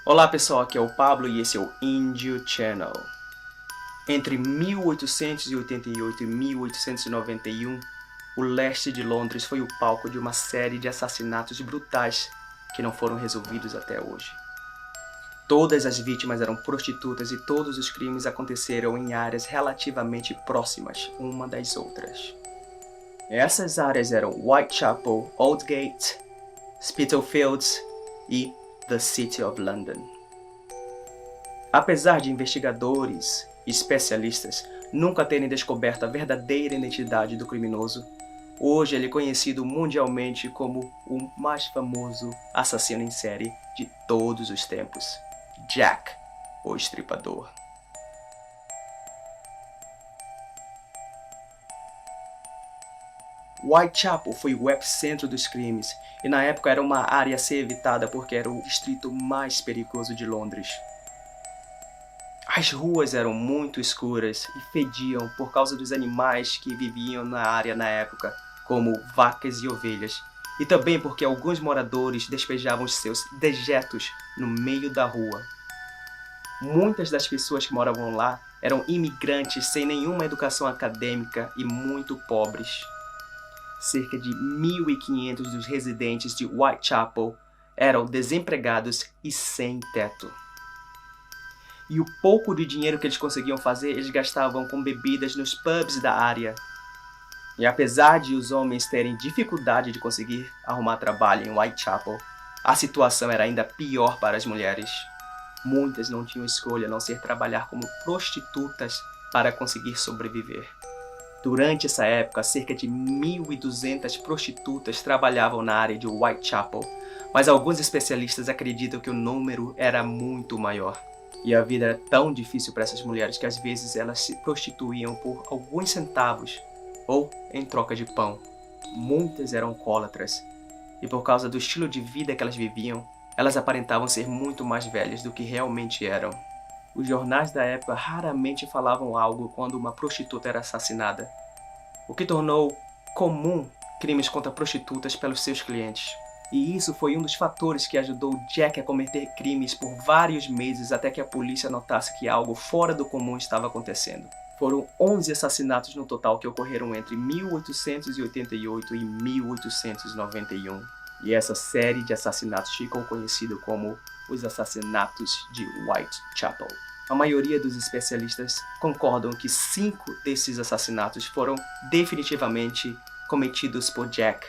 Olá pessoal, aqui é o Pablo e esse é o Indio Channel. Entre 1888 e 1891, o leste de Londres foi o palco de uma série de assassinatos brutais que não foram resolvidos até hoje. Todas as vítimas eram prostitutas e todos os crimes aconteceram em áreas relativamente próximas uma das outras. Essas áreas eram Whitechapel, Aldgate, Spitalfields e The City of London. Apesar de investigadores e especialistas nunca terem descoberto a verdadeira identidade do criminoso, hoje ele é conhecido mundialmente como o mais famoso assassino em série de todos os tempos, Jack, o Estripador. Whitechapel foi o epicentro dos crimes e na época era uma área a ser evitada porque era o distrito mais perigoso de Londres. As ruas eram muito escuras e fediam por causa dos animais que viviam na área na época, como vacas e ovelhas, e também porque alguns moradores despejavam seus dejetos no meio da rua. Muitas das pessoas que moravam lá eram imigrantes sem nenhuma educação acadêmica e muito pobres. Cerca de 1.500 dos residentes de Whitechapel eram desempregados e sem teto. E o pouco de dinheiro que eles conseguiam fazer, eles gastavam com bebidas nos pubs da área. E apesar de os homens terem dificuldade de conseguir arrumar trabalho em Whitechapel, a situação era ainda pior para as mulheres. Muitas não tinham escolha a não ser trabalhar como prostitutas para conseguir sobreviver. Durante essa época, cerca de 1.200 prostitutas trabalhavam na área de Whitechapel, mas alguns especialistas acreditam que o número era muito maior. E a vida era tão difícil para essas mulheres que às vezes elas se prostituíam por alguns centavos ou em troca de pão. Muitas eram alcoólatras e por causa do estilo de vida que elas viviam, elas aparentavam ser muito mais velhas do que realmente eram. Os jornais da época raramente falavam algo quando uma prostituta era assassinada, o que tornou comum crimes contra prostitutas pelos seus clientes. E isso foi um dos fatores que ajudou Jack a cometer crimes por vários meses até que a polícia notasse que algo fora do comum estava acontecendo. Foram 11 assassinatos no total que ocorreram entre 1888 e 1891. E essa série de assassinatos ficou conhecida como os assassinatos de Whitechapel. A maioria dos especialistas concordam que 5 desses assassinatos foram definitivamente cometidos por Jack,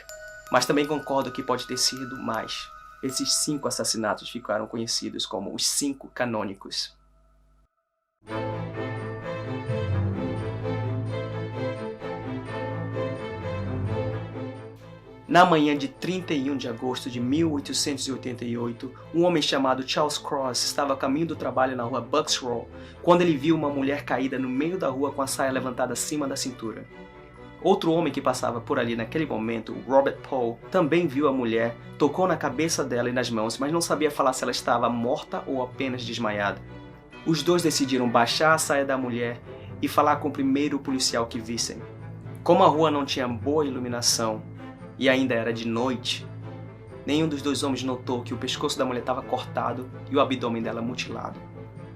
mas também concordo que pode ter sido mais. Esses 5 assassinatos ficaram conhecidos como os 5 canônicos. Na manhã de 31 de agosto de 1888, um homem chamado Charles Cross estava a caminho do trabalho na rua Bucks Row, quando ele viu uma mulher caída no meio da rua com a saia levantada acima da cintura. Outro homem que passava por ali naquele momento, Robert Paul, também viu a mulher, tocou na cabeça dela e nas mãos, mas não sabia falar se ela estava morta ou apenas desmaiada. Os dois decidiram baixar a saia da mulher e falar com o primeiro policial que vissem. Como a rua não tinha boa iluminação e ainda era de noite, nenhum dos dois homens notou que o pescoço da mulher estava cortado e o abdômen dela mutilado.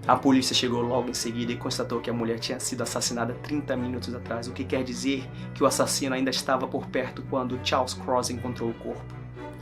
A polícia chegou logo em seguida e constatou que a mulher tinha sido assassinada 30 minutos atrás, o que quer dizer que o assassino ainda estava por perto quando Charles Cross encontrou o corpo.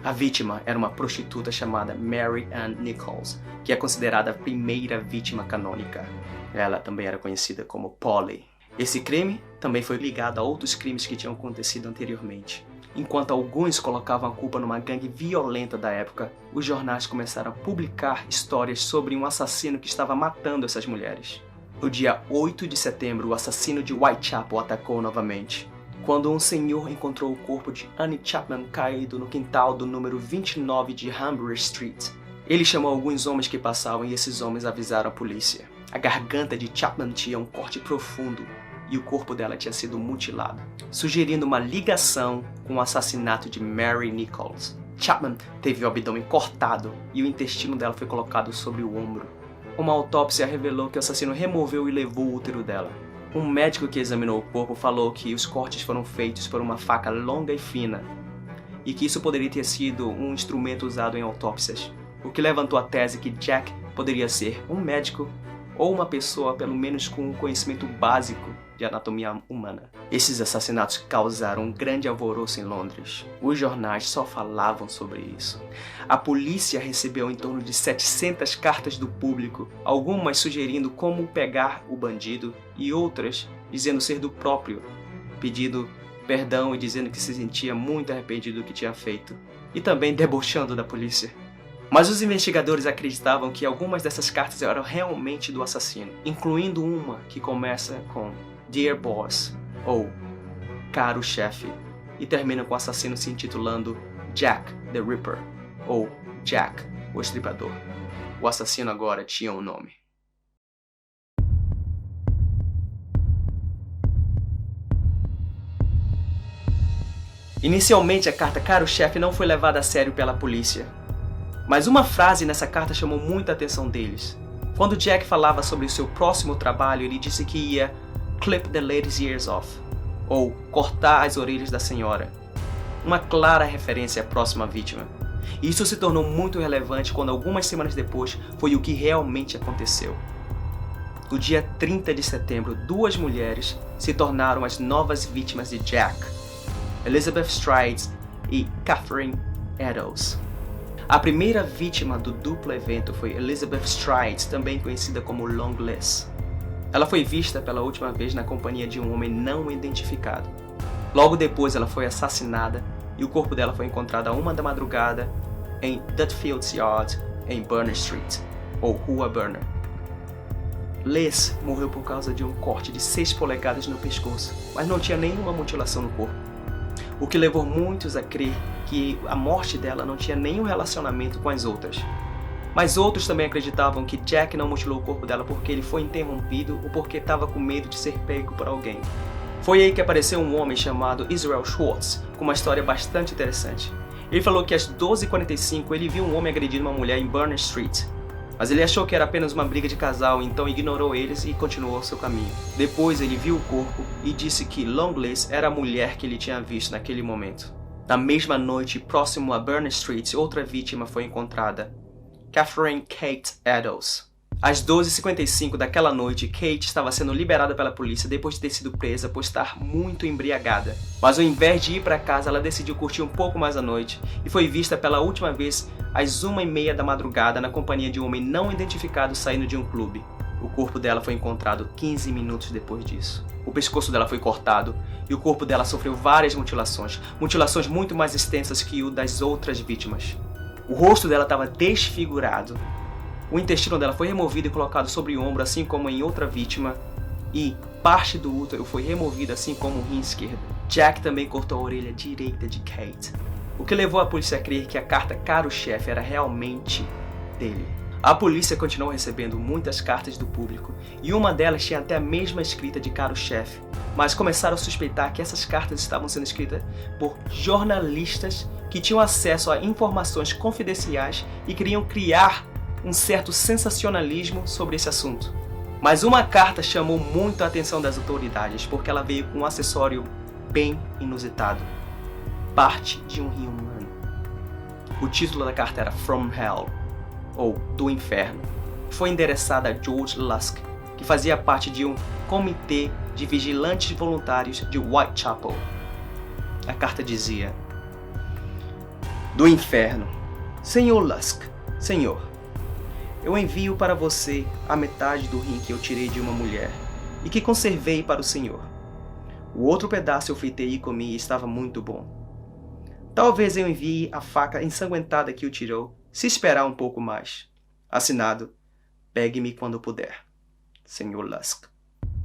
A vítima era uma prostituta chamada Mary Ann Nichols, que é considerada a primeira vítima canônica. Ela também era conhecida como Polly. Esse crime também foi ligado a outros crimes que tinham acontecido anteriormente. Enquanto alguns colocavam a culpa numa gangue violenta da época, os jornais começaram a publicar histórias sobre um assassino que estava matando essas mulheres. No dia 8 de setembro, o assassino de Whitechapel atacou novamente, quando um senhor encontrou o corpo de Annie Chapman caído no quintal do número 29 de Hanbury Street. Ele chamou alguns homens que passavam e esses homens avisaram a polícia. A garganta de Chapman tinha um corte profundo e o corpo dela tinha sido mutilado, sugerindo uma ligação com o assassinato de Mary Nichols. Chapman teve o abdômen cortado e o intestino dela foi colocado sobre o ombro. Uma autópsia revelou que o assassino removeu e levou o útero dela. Um médico que examinou o corpo falou que os cortes foram feitos por uma faca longa e fina e que isso poderia ter sido um instrumento usado em autópsias, o que levantou a tese que Jack poderia ser um médico ou uma pessoa pelo menos com um conhecimento básico de anatomia humana. Esses assassinatos causaram um grande alvoroço em Londres. Os jornais só falavam sobre isso. A polícia recebeu em torno de 700 cartas do público, algumas sugerindo como pegar o bandido e outras dizendo ser do próprio, pedindo perdão e dizendo que se sentia muito arrependido do que tinha feito, e também debochando da polícia. Mas os investigadores acreditavam que algumas dessas cartas eram realmente do assassino, incluindo uma que começa com Dear Boss, ou Caro Chefe, e termina com o assassino se intitulando Jack the Ripper, ou Jack o Estripador. O assassino agora tinha um nome. Inicialmente, a carta Caro Chefe não foi levada a sério pela polícia. Mas uma frase nessa carta chamou muita atenção deles. Quando Jack falava sobre o seu próximo trabalho, ele disse que ia clip the lady's ears off, ou cortar as orelhas da senhora. Uma clara referência à próxima vítima. E isso se tornou muito relevante quando algumas semanas depois foi o que realmente aconteceu. No dia 30 de setembro, 2 mulheres se tornaram as novas vítimas de Jack, Elizabeth Strides e Catherine Eddowes. A primeira vítima do duplo evento foi Elizabeth Strides, também conhecida como Long Liz. Ela foi vista pela última vez na companhia de um homem não identificado. Logo depois ela foi assassinada e o corpo dela foi encontrado à 1 da madrugada em Dutfields Yard, em Burner Street, ou Rua Burner. Liz morreu por causa de um corte de 6 polegadas no pescoço, mas não tinha nenhuma mutilação no corpo, o que levou muitos a crer que a morte dela não tinha nenhum relacionamento com as outras. Mas outros também acreditavam que Jack não mutilou o corpo dela porque ele foi interrompido ou porque estava com medo de ser pego por alguém. Foi aí que apareceu um homem chamado Israel Schwartz, com uma história bastante interessante. Ele falou que às 12h45 ele viu um homem agredindo uma mulher em Burner Street, mas ele achou que era apenas uma briga de casal, então ignorou eles e continuou seu caminho. Depois ele viu o corpo e disse que Long Liz era a mulher que ele tinha visto naquele momento. Na mesma noite, próximo a Burner Street, outra vítima foi encontrada, Catherine Kate Eddowes. Às 12h55 daquela noite, Kate estava sendo liberada pela polícia depois de ter sido presa por estar muito embriagada. Mas ao invés de ir para casa, ela decidiu curtir um pouco mais a noite e foi vista pela última vez às 1h30 da madrugada na companhia de um homem não identificado saindo de um clube. O corpo dela foi encontrado 15 minutos depois disso. O pescoço dela foi cortado e o corpo dela sofreu várias mutilações muito mais extensas que o das outras vítimas. O rosto dela estava desfigurado. O intestino dela foi removido e colocado sobre o ombro, assim como em outra vítima, e parte do útero foi removida, assim como o rim esquerdo. Jack também cortou a orelha direita de Kate, o que levou a polícia a crer que a carta Caro Chefe era realmente dele. A polícia continuou recebendo muitas cartas do público, e uma delas tinha até a mesma escrita de Caro Chefe, mas começaram a suspeitar que essas cartas estavam sendo escritas por jornalistas que tinham acesso a informações confidenciais e queriam criar um certo sensacionalismo sobre esse assunto. Mas uma carta chamou muito a atenção das autoridades porque ela veio com um acessório bem inusitado: parte de um rim humano. O título da carta era From Hell, ou Do Inferno. Foi endereçada a George Lusk, que fazia parte de um comitê de vigilantes voluntários de Whitechapel. A carta dizia: Do Inferno, Senhor Lusk, Senhor, eu envio para você a metade do rim que eu tirei de uma mulher e que conservei para o Senhor. O outro pedaço eu fritei e comi e estava muito bom. Talvez eu envie a faca ensanguentada que o tirou, se esperar um pouco mais. Assinado, pegue-me quando puder, Senhor Lusk.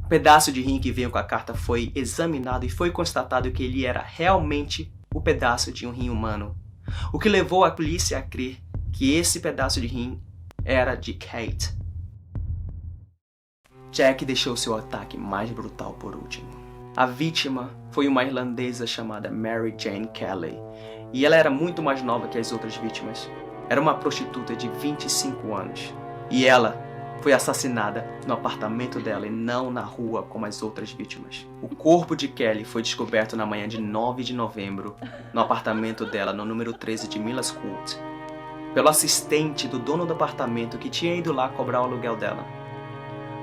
O pedaço de rim que veio com a carta foi examinado e foi constatado que ele era realmente o pedaço de um rim humano, o que levou a polícia a crer que esse pedaço de rim era de Kate. Jack deixou seu ataque mais brutal por último. A vítima foi uma irlandesa chamada Mary Jane Kelly, e ela era muito mais nova que as outras vítimas. Era uma prostituta de 25 anos, e ela foi assassinada no apartamento dela e não na rua como as outras vítimas. O corpo de Kelly foi descoberto na manhã de 9 de novembro, no apartamento dela no número 13 de Miller's Court. pelo assistente do dono do apartamento que tinha ido lá cobrar o aluguel dela.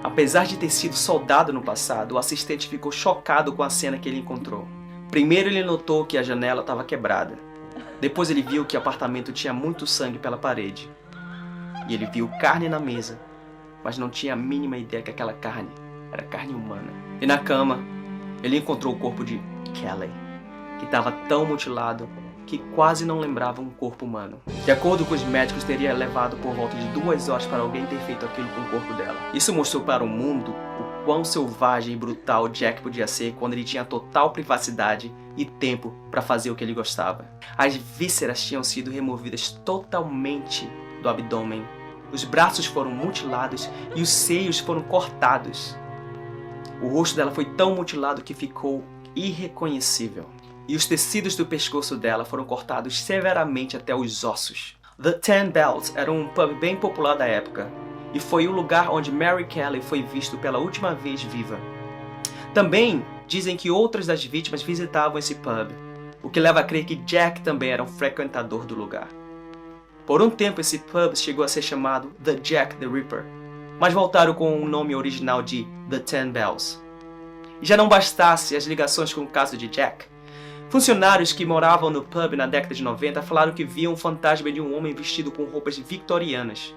Apesar de ter sido soldado no passado, o assistente ficou chocado com a cena que ele encontrou. Primeiro ele notou que a janela estava quebrada. Depois ele viu que o apartamento tinha muito sangue pela parede. E ele viu carne na mesa, mas não tinha a mínima ideia que aquela carne era carne humana. E na cama, ele encontrou o corpo de Kelly, que estava tão mutilado que quase não lembrava um corpo humano. De acordo com os médicos, teria levado por volta de 2 horas para alguém ter feito aquilo com o corpo dela. Isso mostrou para o mundo o quão selvagem e brutal Jack podia ser quando ele tinha total privacidade e tempo para fazer o que ele gostava. As vísceras tinham sido removidas totalmente do abdômen, os braços foram mutilados e os seios foram cortados. O rosto dela foi tão mutilado que ficou irreconhecível. E os tecidos do pescoço dela foram cortados severamente até os ossos. The Ten Bells era um pub bem popular da época, e foi o lugar onde Mary Kelly foi visto pela última vez viva. Também dizem que outras das vítimas visitavam esse pub, o que leva a crer que Jack também era um frequentador do lugar. Por um tempo esse pub chegou a ser chamado The Jack the Ripper, mas voltaram com o nome original de The Ten Bells. E já não bastasse as ligações com o caso de Jack, funcionários que moravam no pub na década de 90 falaram que viam um fantasma de um homem vestido com roupas vitorianas.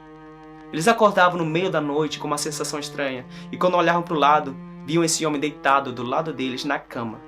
Eles acordavam no meio da noite com uma sensação estranha e quando olhavam para o lado, viam esse homem deitado do lado deles na cama.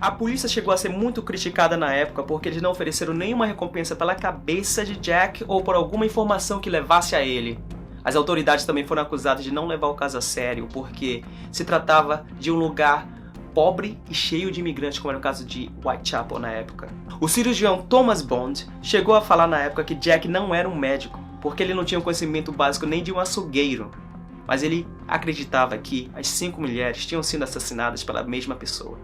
A polícia chegou a ser muito criticada na época porque eles não ofereceram nenhuma recompensa pela cabeça de Jack ou por alguma informação que levasse a ele. As autoridades também foram acusadas de não levar o caso a sério porque se tratava de um lugar pobre e cheio de imigrantes, como era o caso de Whitechapel na época. O cirurgião Thomas Bond chegou a falar na época que Jack não era um médico porque ele não tinha um conhecimento básico nem de um açougueiro, mas ele acreditava que as 5 mulheres tinham sido assassinadas pela mesma pessoa.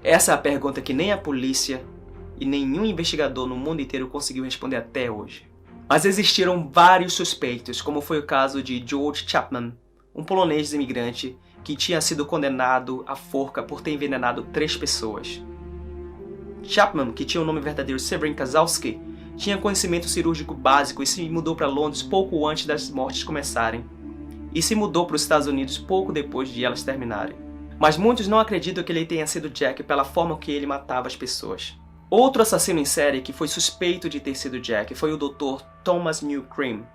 Essa é a pergunta que nem a polícia e nenhum investigador no mundo inteiro conseguiu responder até hoje. Mas existiram vários suspeitos, como foi o caso de George Chapman, um polonês imigrante que tinha sido condenado à forca por ter envenenado 3 pessoas. Chapman, que tinha o nome verdadeiro Severin Kazowski, tinha conhecimento cirúrgico básico e se mudou para Londres pouco antes das mortes começarem, e se mudou para os Estados Unidos pouco depois de elas terminarem. Mas muitos não acreditam que ele tenha sido Jack pela forma que ele matava as pessoas. Outro assassino em série que foi suspeito de ter sido Jack foi o Dr. Thomas Newcream.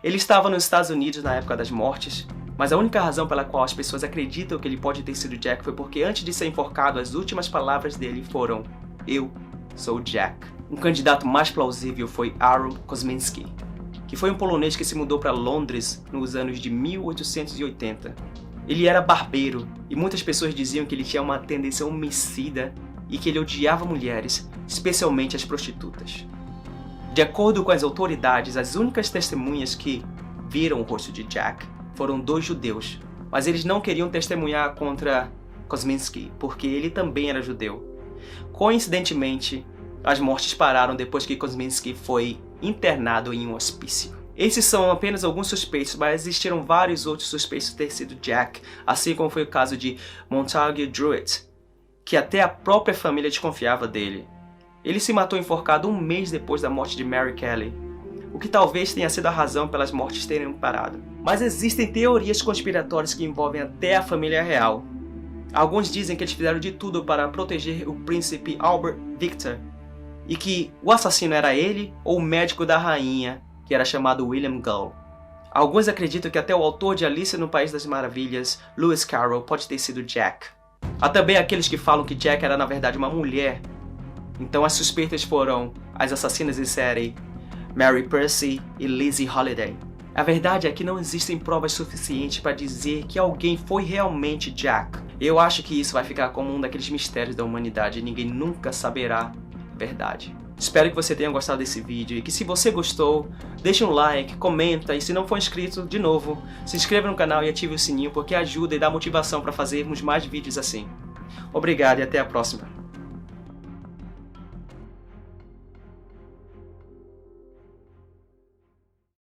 Ele estava nos Estados Unidos na época das mortes, mas a única razão pela qual as pessoas acreditam que ele pode ter sido Jack foi porque antes de ser enforcado, as últimas palavras dele foram: "Eu sou Jack". Um candidato mais plausível foi Harold Kosminski, que foi um polonês que se mudou para Londres nos anos de 1880. Ele era barbeiro e muitas pessoas diziam que ele tinha uma tendência homicida e que ele odiava mulheres, especialmente as prostitutas. De acordo com as autoridades, as únicas testemunhas que viram o rosto de Jack foram 2 judeus, mas eles não queriam testemunhar contra Kosminski porque ele também era judeu. Coincidentemente, as mortes pararam depois que Kosminski foi internado em um hospício. Esses são apenas alguns suspeitos, mas existiram vários outros suspeitos de ter sido Jack, assim como foi o caso de Montague Druitt, que até a própria família desconfiava dele. Ele se matou enforcado 1 mês depois da morte de Mary Kelly, o que talvez tenha sido a razão pelas mortes terem parado. Mas existem teorias conspiratórias que envolvem até a família real. Alguns dizem que eles fizeram de tudo para proteger o príncipe Albert Victor, e que o assassino era ele ou o médico da rainha, que era chamado William Gull. Alguns acreditam que até o autor de Alice no País das Maravilhas, Lewis Carroll, pode ter sido Jack. Há também aqueles que falam que Jack era na verdade uma mulher. Então as suspeitas foram as assassinas em série Mary Percy e Lizzie Holiday. A verdade é que não existem provas suficientes para dizer que alguém foi realmente Jack. Eu acho que isso vai ficar como um daqueles mistérios da humanidade e ninguém nunca saberá a verdade. Espero que você tenha gostado desse vídeo e que se você gostou, deixe um like, comenta e se não for inscrito, de novo, se inscreva no canal e ative o sininho porque ajuda e dá motivação para fazermos mais vídeos assim. Obrigado e até a próxima.